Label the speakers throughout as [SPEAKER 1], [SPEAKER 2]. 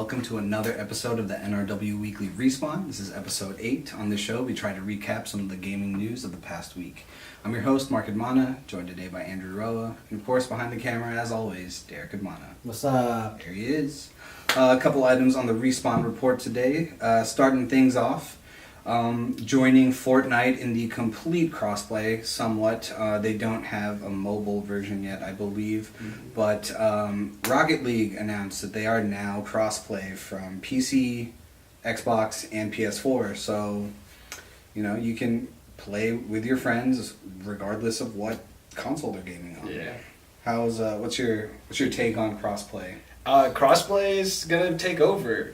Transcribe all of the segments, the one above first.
[SPEAKER 1] welcome to another episode of the NRW Weekly Respawn. This is episode 8. On this show, we try to recap some of the gaming news of the past week. I'm your host, Mark Admana, joined today by Andrew Roa, and of course, behind the camera, as always, Derek Admana.
[SPEAKER 2] What's up?
[SPEAKER 1] There he is. A couple items on the Respawn report today. Starting things off, joining Fortnite in the complete crossplay somewhat. They don't have a mobile version yet, I believe, but Rocket League announced that they are now crossplay from PC, Xbox, and PS4. So, you know, you can play with your friends regardless of what console they're gaming on.
[SPEAKER 3] Yeah.
[SPEAKER 1] How's what's your take on crossplay?
[SPEAKER 3] Crossplay is gonna take over.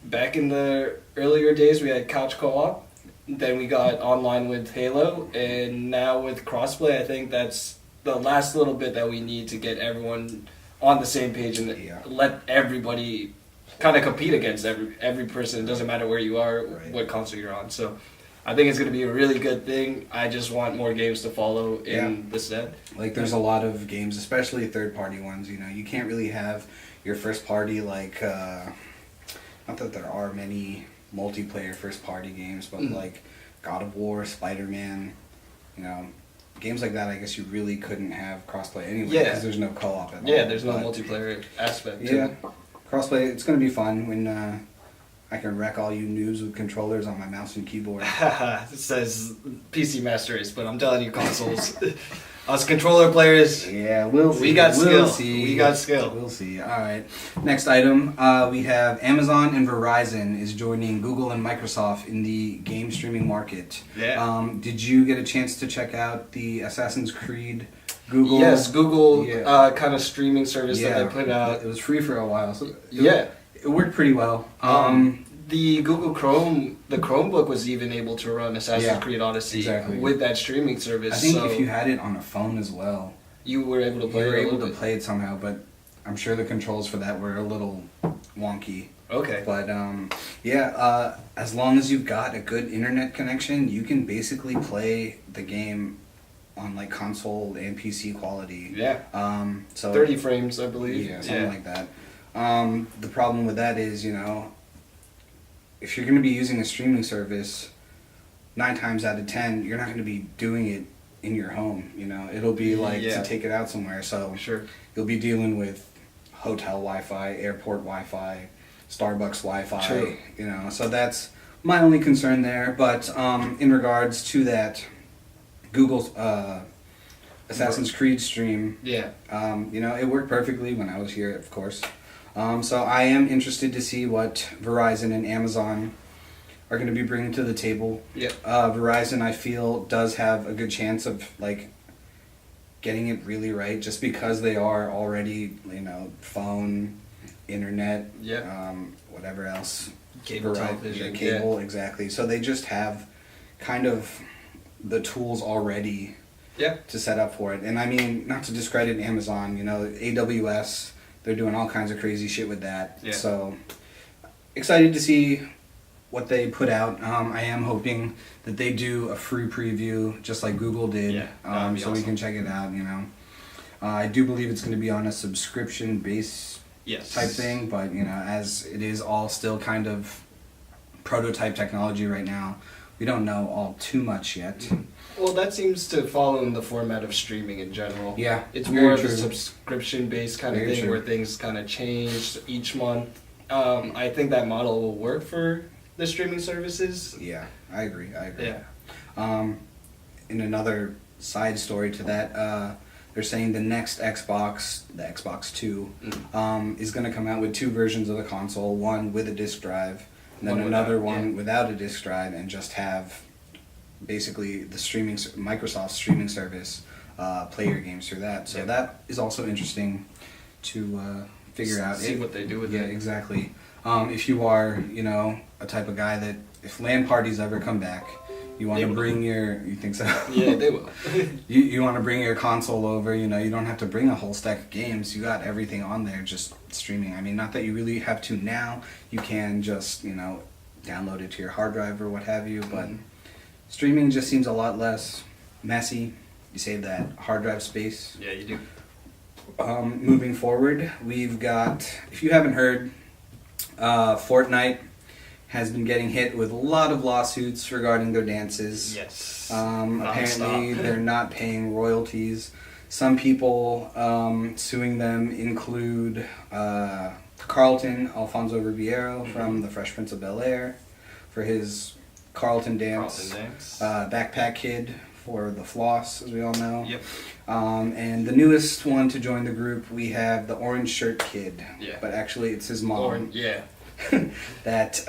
[SPEAKER 3] Back in the earlier days, we had couch co-op. Then we got online with Halo, and now with crossplay, I think that's the last little bit that we need to get everyone on the same page and let everybody kind of compete against every person. It doesn't matter where you are, what console you're on. So I think it's going to be a really good thing. I just want more games to follow in the set.
[SPEAKER 1] Like, there's a lot of games, especially third-party ones, you know, you can't really have your first-party, like, not that there are many multiplayer first-party games, but, like, God of War, Spider-Man, you know, games like that, I guess you really couldn't have crossplay anyway, because there's no co-op at all.
[SPEAKER 3] Yeah, there's no multiplayer aspect to it.
[SPEAKER 1] Crossplay, it's going to be fun when I can wreck all you noobs with controllers on my mouse and keyboard.
[SPEAKER 3] It says PC Master Race, but I'm telling you, consoles, us controller players,
[SPEAKER 1] we'll see.
[SPEAKER 3] We got skill.
[SPEAKER 1] We'll see.
[SPEAKER 3] We got skill.
[SPEAKER 1] We'll see. All right. Next item, we have Amazon and Verizon is joining Google and Microsoft in the game streaming market.
[SPEAKER 3] Yeah.
[SPEAKER 1] Did you get a chance to check out the Assassin's Creed Google?
[SPEAKER 3] Yes, Google kind of streaming service that they put out.
[SPEAKER 1] It was free for a while. So it worked pretty well.
[SPEAKER 3] The Google Chrome, the Chromebook was even able to run Assassin's Creed Odyssey with that streaming service.
[SPEAKER 1] I think if you had it on a phone as well,
[SPEAKER 3] you were able to play
[SPEAKER 1] You were able to play it somehow, but I'm sure the controls for that were a little wonky.
[SPEAKER 3] Okay.
[SPEAKER 1] But as long as you've got a good internet connection, you can basically play the game on like console and PC quality.
[SPEAKER 3] Yeah.
[SPEAKER 1] So
[SPEAKER 3] 30 frames, I believe.
[SPEAKER 1] Yeah, something like that. The problem with that is, you know, if you're going to be using a streaming service, 9 times out of 10, you're not going to be doing it in your home. You know, it'll be like to take it out somewhere. So you'll be dealing with hotel Wi-Fi, airport Wi-Fi, Starbucks Wi-Fi.
[SPEAKER 3] True.
[SPEAKER 1] You know, so that's my only concern there. But in regards to that, Google's Assassin's Creed stream, you know, it worked perfectly when I was here, of course. So I am interested to see what Verizon and Amazon are going to be bringing to the table. Verizon, I feel, does have a good chance of like getting it really right, just because they are already, you know, phone, internet, whatever else,
[SPEAKER 3] cable television,
[SPEAKER 1] cable, exactly. So they just have kind of the tools already to set up for it. And I mean, not to discredit Amazon, you know, AWS. They're doing all kinds of crazy shit with that. So, excited to see what they put out. I am hoping that they do a free preview, just like Google did, so we can check it out, you know. I do believe it's going to be on a subscription-based type thing, but, you know, as it is all still kind of prototype technology right now, we don't know all too much yet.
[SPEAKER 3] Well, that seems to follow in the format of streaming in general.
[SPEAKER 1] Yeah,
[SPEAKER 3] it's more of a subscription-based kind of thing where things kind of change each month. I think that model will work for the streaming services.
[SPEAKER 1] Yeah, I agree.
[SPEAKER 3] Yeah.
[SPEAKER 1] In another side story to that, they're saying the next Xbox, the Xbox 2, is going to come out with 2 versions of the console, one with a disc drive, and then another one without a disc drive, and just have basically the Microsoft streaming service play your games through that. So that is also interesting to figure out.
[SPEAKER 3] See what they do with it.
[SPEAKER 1] Yeah, exactly. If you are, you know, a type of guy that if LAN parties ever come back, you want to bring you think so?
[SPEAKER 3] Yeah, they will.
[SPEAKER 1] you want to bring your console over, you know, you don't have to bring a whole stack of games. You got everything on there just streaming. I mean, not that you really have to now. You can just, you know, download it to your hard drive or what have you, but streaming just seems a lot less messy. You save that hard drive space.
[SPEAKER 3] Yeah, you do.
[SPEAKER 1] Moving forward, we've got, if you haven't heard, Fortnite has been getting hit with a lot of lawsuits regarding their dances.
[SPEAKER 3] Yes.
[SPEAKER 1] Apparently, they're not paying royalties. Some people suing them include Carlton Alfonso Ribeiro from The Fresh Prince of Bel-Air for his Carlton dance. Backpack Kid for the floss, as we all know.
[SPEAKER 3] Yep.
[SPEAKER 1] And the newest one to join the group, we have the Orange Shirt Kid.
[SPEAKER 3] Yeah.
[SPEAKER 1] But actually, it's his mom. That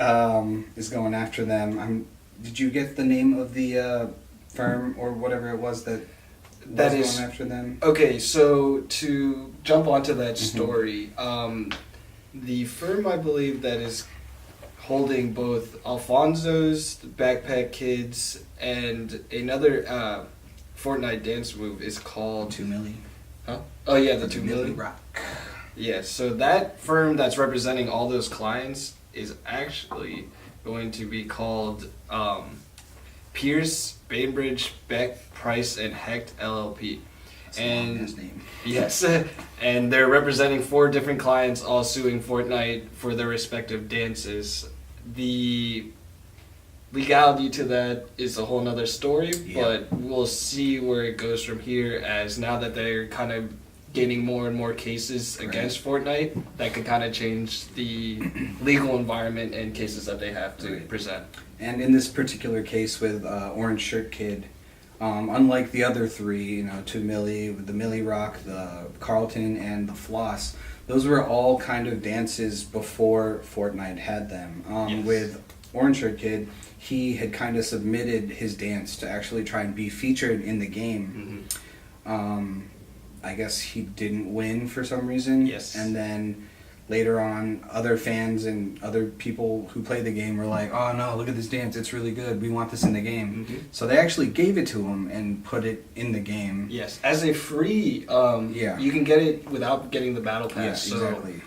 [SPEAKER 1] is going after them. Did you get the name of the firm or whatever it was that is going after them? Okay, so to jump onto that story, the firm I believe that is holding both Alfonso's Backpack Kids and another Fortnite dance move is called 2 Milli.
[SPEAKER 3] Huh? Oh yeah, the 2 Milli
[SPEAKER 1] Rock.
[SPEAKER 3] Yeah, so that firm that's representing all those clients is actually going to be called Pierce, Bainbridge, Beck, Price, and Hecht LLP.
[SPEAKER 1] That's a long name.
[SPEAKER 3] Yes, and they're representing 4 different clients, all suing Fortnite for their respective dances. The legality to that is a whole nother story, but we'll see where it goes from here, as now that they're kind of getting more and more cases against Fortnite, that could kind of change the legal environment and cases that they have to present.
[SPEAKER 1] And in this particular case with Orange Shirt Kid, unlike the other 3, 2 Milli, with the Milli Rock, the Carlton, and the Floss, those were all kind of dances before Fortnite had them. With Orange Shirt Kid, he had kind of submitted his dance to actually try and be featured in the game. I guess he didn't win for some reason.
[SPEAKER 3] Yes.
[SPEAKER 1] And then later on, other fans and other people who played the game were like, "Oh no, look at this dance, it's really good, we want this in the game." So they actually gave it to him and put it in the game.
[SPEAKER 3] Yes, as a free, you can get it without getting the battle pass.
[SPEAKER 1] Yeah, exactly.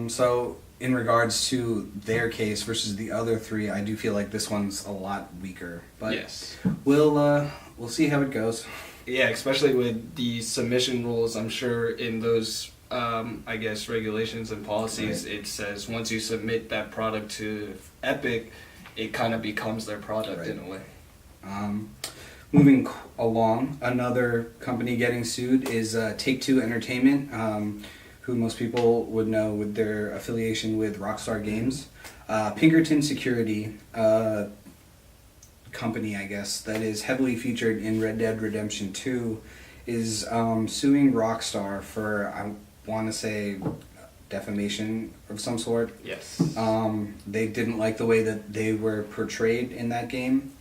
[SPEAKER 1] So in regards to their case versus the other 3, I do feel like this one's a lot weaker. But we'll see how it goes.
[SPEAKER 3] Yeah, especially with the submission rules, I'm sure in those, I guess, regulations and policies, it says once you submit that product to Epic, it kind of becomes their product in a way.
[SPEAKER 1] Moving along, another company getting sued is Take-Two Entertainment, who most people would know with their affiliation with Rockstar Games. Pinkerton Security, company, I guess, that is heavily featured in Red Dead Redemption 2, is suing Rockstar for, I want to say, defamation of some sort.
[SPEAKER 3] Yes.
[SPEAKER 1] They didn't like the way that they were portrayed in that game.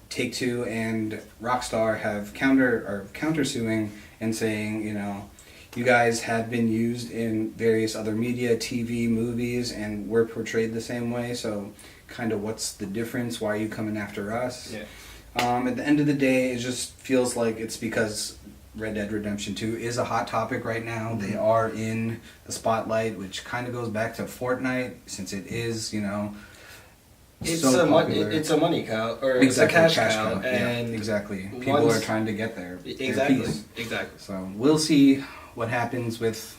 [SPEAKER 1] Take-Two and Rockstar have counter-suing and saying, you guys have been used in various other media, TV, movies, and we're portrayed the same way, so kind of what's the difference? Why are you coming after us?
[SPEAKER 3] Yeah.
[SPEAKER 1] At the end of the day, it just feels like it's because Red Dead Redemption 2 is a hot topic right now. They are in the spotlight, which kind of goes back to Fortnite, since it is,
[SPEAKER 3] it's
[SPEAKER 1] so
[SPEAKER 3] popular. It's a money cow, or it's a cash cow. And
[SPEAKER 1] exactly. People are trying to get their piece.
[SPEAKER 3] Exactly.
[SPEAKER 1] So we'll see what happens with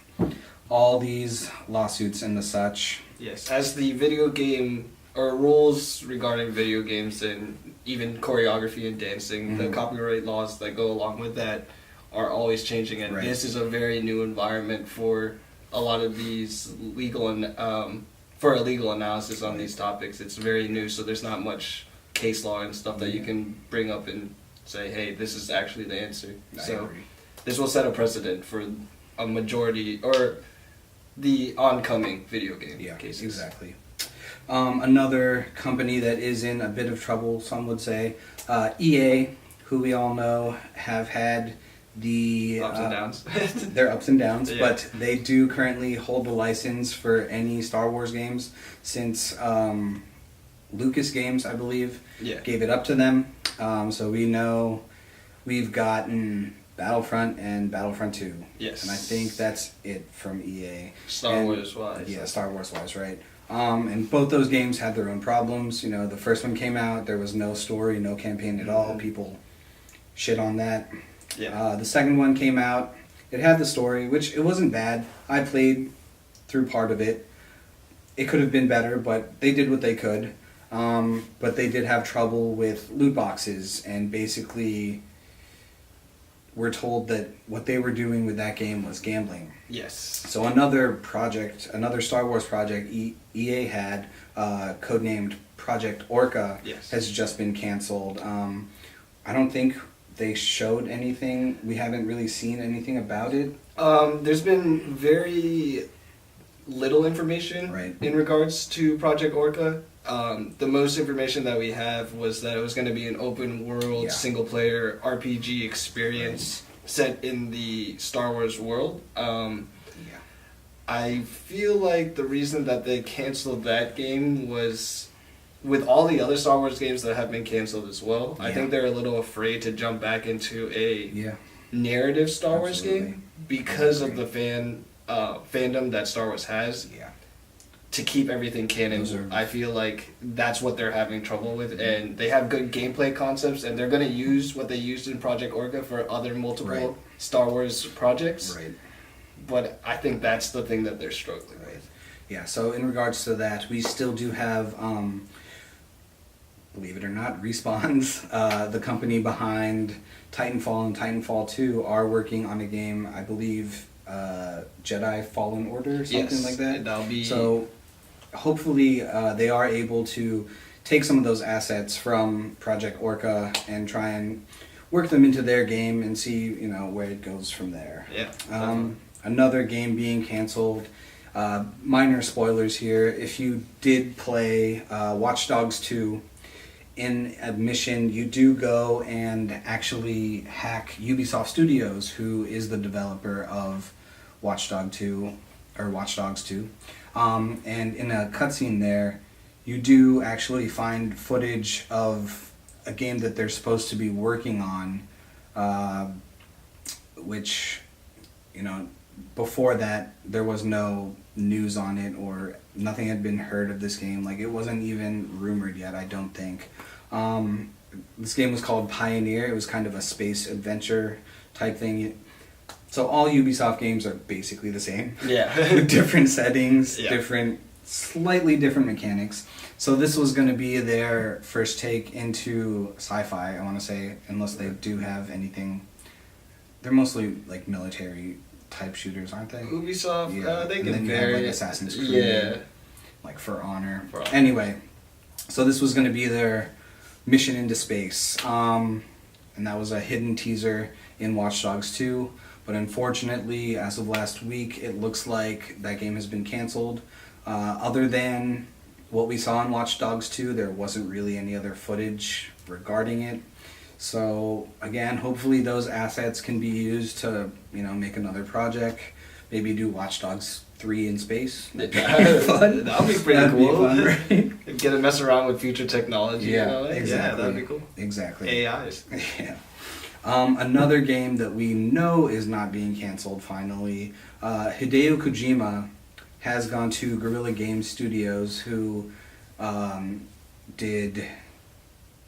[SPEAKER 1] all these lawsuits and the such.
[SPEAKER 3] Yes, as the video game, or rules regarding video games and even choreography and dancing, the copyright laws that go along with that are always changing, and this is a very new environment for a lot of these legal and for a legal analysis on these topics. It's very new, so there's not much case law and stuff that you can bring up and say, hey, this is actually the answer.
[SPEAKER 1] I agree.
[SPEAKER 3] This will set a precedent for a majority, or the oncoming video game cases.
[SPEAKER 1] Exactly. Another company that is in a bit of trouble, some would say, EA, who we all know have had the
[SPEAKER 3] ups and downs.
[SPEAKER 1] Their ups and downs, but they do currently hold the license for any Star Wars games since Lucas Games, I believe, gave it up to them. So we know we've gotten Battlefront and Battlefront 2.
[SPEAKER 3] Yes.
[SPEAKER 1] And I think that's it from EA.
[SPEAKER 3] Star Wars wise.
[SPEAKER 1] Yeah, Star Wars wise, right. And both those games had their own problems. The first one came out, there was no story, no campaign at all. People shit on that.
[SPEAKER 3] Yeah.
[SPEAKER 1] The second one came out, it had the story, which it wasn't bad. I played through part of it. It could have been better, but they did what they could. But they did have trouble with loot boxes, and basically we're told that what they were doing with that game was gambling.
[SPEAKER 3] Yes.
[SPEAKER 1] So another Star Wars project EA had, codenamed Project Orca,
[SPEAKER 3] yes,
[SPEAKER 1] has just been canceled. I don't think they showed anything. We haven't really seen anything about it.
[SPEAKER 3] There's been very little information in regards to Project Orca. The most information that we have was that it was going to be an open world single player RPG experience set in the Star Wars world. I feel like the reason that they canceled that game was with all the other Star Wars games that have been canceled as well. I think they're a little afraid to jump back into a narrative Star Wars game because of the fandom that Star Wars has. To keep everything canon, I feel like that's what they're having trouble with, and they have good gameplay concepts, and they're going to use what they used in Project Orca for other multiple Star Wars projects. But I think that's the thing that they're struggling with.
[SPEAKER 1] Yeah, so in regards to that, we still do have, believe it or not, Respawn's, the company behind Titanfall and Titanfall 2 are working on a game, I believe, Jedi Fallen Order, something like that.
[SPEAKER 3] That'll be...
[SPEAKER 1] So hopefully they are able to take some of those assets from Project Orca and try and work them into their game and see, where it goes from there. Another game being canceled. Minor spoilers here. If you did play Watch Dogs 2, in a mission you do go and actually hack Ubisoft Studios, who is the developer of Watch Dogs 2. And in a cutscene there, you do actually find footage of a game that they're supposed to be working on, which, before that, there was no news on it, or nothing had been heard of this game. Like, it wasn't even rumored yet, I don't think. This game was called Pioneer. It was kind of a space adventure type thing. So all Ubisoft games are basically the same. With different settings, slightly different mechanics. So this was going to be their first take into sci-fi, I want to say, unless they do have anything. They're mostly like military type shooters, aren't they?
[SPEAKER 3] Ubisoft, they can
[SPEAKER 1] and then
[SPEAKER 3] vary.
[SPEAKER 1] You have like Assassin's Creed, like For Honor. Anyway, so this was going to be their mission into space, and that was a hidden teaser in Watch Dogs 2. But unfortunately, as of last week, it looks like that game has been canceled. Other than what we saw in Watch Dogs 2, there wasn't really any other footage regarding it. So again, hopefully those assets can be used to, make another project. Maybe do Watch Dogs 3 in space.
[SPEAKER 3] That'd be fun. That'd be pretty cool.
[SPEAKER 1] Be fun, right?
[SPEAKER 3] Get to mess around with future technology.
[SPEAKER 1] Exactly.
[SPEAKER 3] Yeah, that'd be cool.
[SPEAKER 1] Exactly.
[SPEAKER 3] AIs.
[SPEAKER 1] Yeah. Another game that we know is not being canceled finally, Hideo Kojima has gone to Guerrilla Games Studios, who did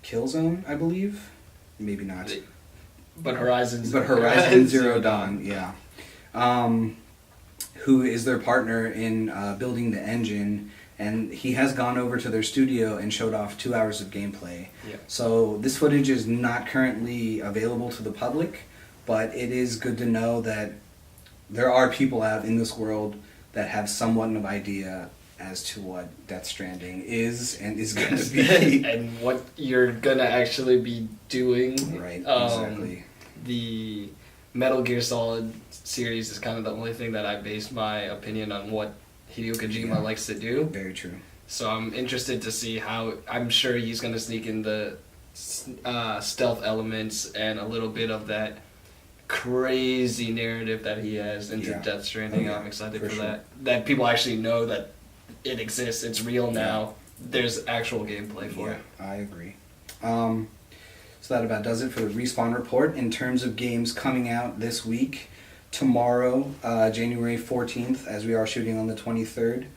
[SPEAKER 1] Killzone, I believe. Maybe not.
[SPEAKER 3] But Horizon
[SPEAKER 1] Zero Dawn, yeah. Who is their partner in building the engine, and he has gone over to their studio and showed off 2 hours of gameplay. So this footage is not currently available to the public, but it is good to know that there are people out in this world that have somewhat of idea as to what Death Stranding is and is going to be.
[SPEAKER 3] And what you're going to actually be doing.
[SPEAKER 1] Right, exactly.
[SPEAKER 3] The Metal Gear Solid series is kind of the only thing that I base my opinion on what Hideo Kojima likes to do.
[SPEAKER 1] Very true.
[SPEAKER 3] So I'm interested to see how, I'm sure he's going to sneak in the stealth elements and a little bit of that crazy narrative that he has into Death Stranding. I'm excited for that. That people actually know that it exists, it's real now. There's actual gameplay for it.
[SPEAKER 1] I agree. So that about does it for the Respawn report. In terms of games coming out this week, tomorrow, January 14th, as we are shooting on the 23rd,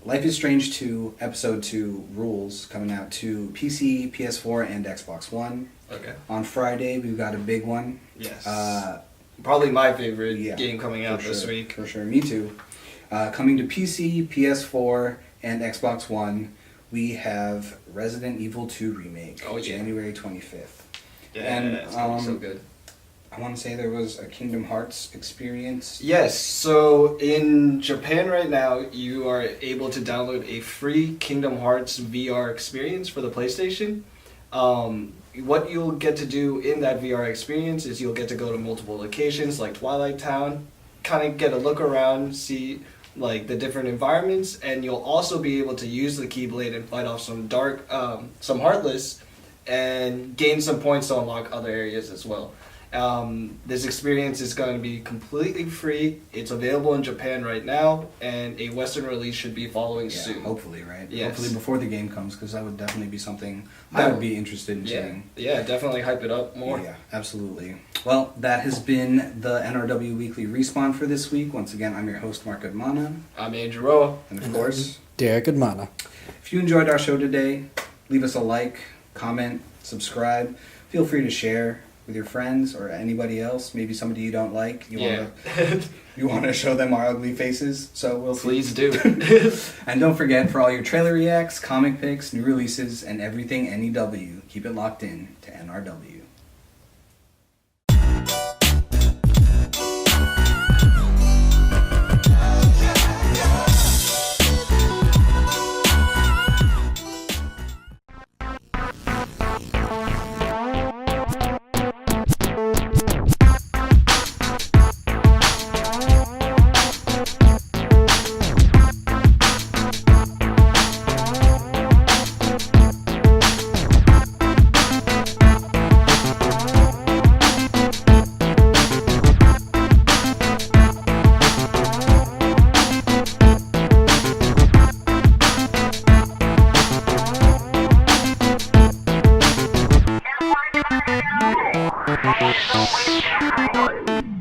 [SPEAKER 1] Life is Strange 2, Episode 2, Rules, coming out to PC, PS4, and Xbox One.
[SPEAKER 3] Okay.
[SPEAKER 1] On Friday, we've got a big one.
[SPEAKER 3] Yes. Probably my favorite game coming out this week.
[SPEAKER 1] For sure, me too. Coming to PC, PS4, and Xbox One, we have Resident Evil 2 Remake, January 25th.
[SPEAKER 3] Yeah,
[SPEAKER 1] and
[SPEAKER 3] it's gonna be so good.
[SPEAKER 1] I want to say there was a Kingdom Hearts experience.
[SPEAKER 3] Yes, so in Japan right now, you are able to download a free Kingdom Hearts VR experience for the PlayStation. What you'll get to do in that VR experience is you'll get to go to multiple locations like Twilight Town, kind of get a look around, see like the different environments, and you'll also be able to use the Keyblade and fight off some some Heartless, and gain some points to unlock other areas as well. This experience is going to be completely free. It's available in Japan right now, and a Western release should be following soon.
[SPEAKER 1] Hopefully, right?
[SPEAKER 3] Yes.
[SPEAKER 1] Hopefully before the game comes, because that would definitely be something I would be interested in seeing.
[SPEAKER 3] Yeah, definitely hype it up more.
[SPEAKER 1] Yeah, absolutely. Well, that has been the NRW Weekly Respawn for this week. Once again, I'm your host, Mark Goodmana.
[SPEAKER 3] I'm Andrew Roa.
[SPEAKER 1] And of course,
[SPEAKER 2] Derek Goodmana.
[SPEAKER 1] If you enjoyed our show today, leave us a like, comment, subscribe. Feel free to share with your friends or anybody else, maybe somebody you don't like. You want to show them our ugly faces, so we'll see.
[SPEAKER 3] Please do.
[SPEAKER 1] And don't forget, for all your trailer reacts, comic picks, new releases, and everything NEW, keep it locked in to NRW.
[SPEAKER 4] NRW Weekly Respawn.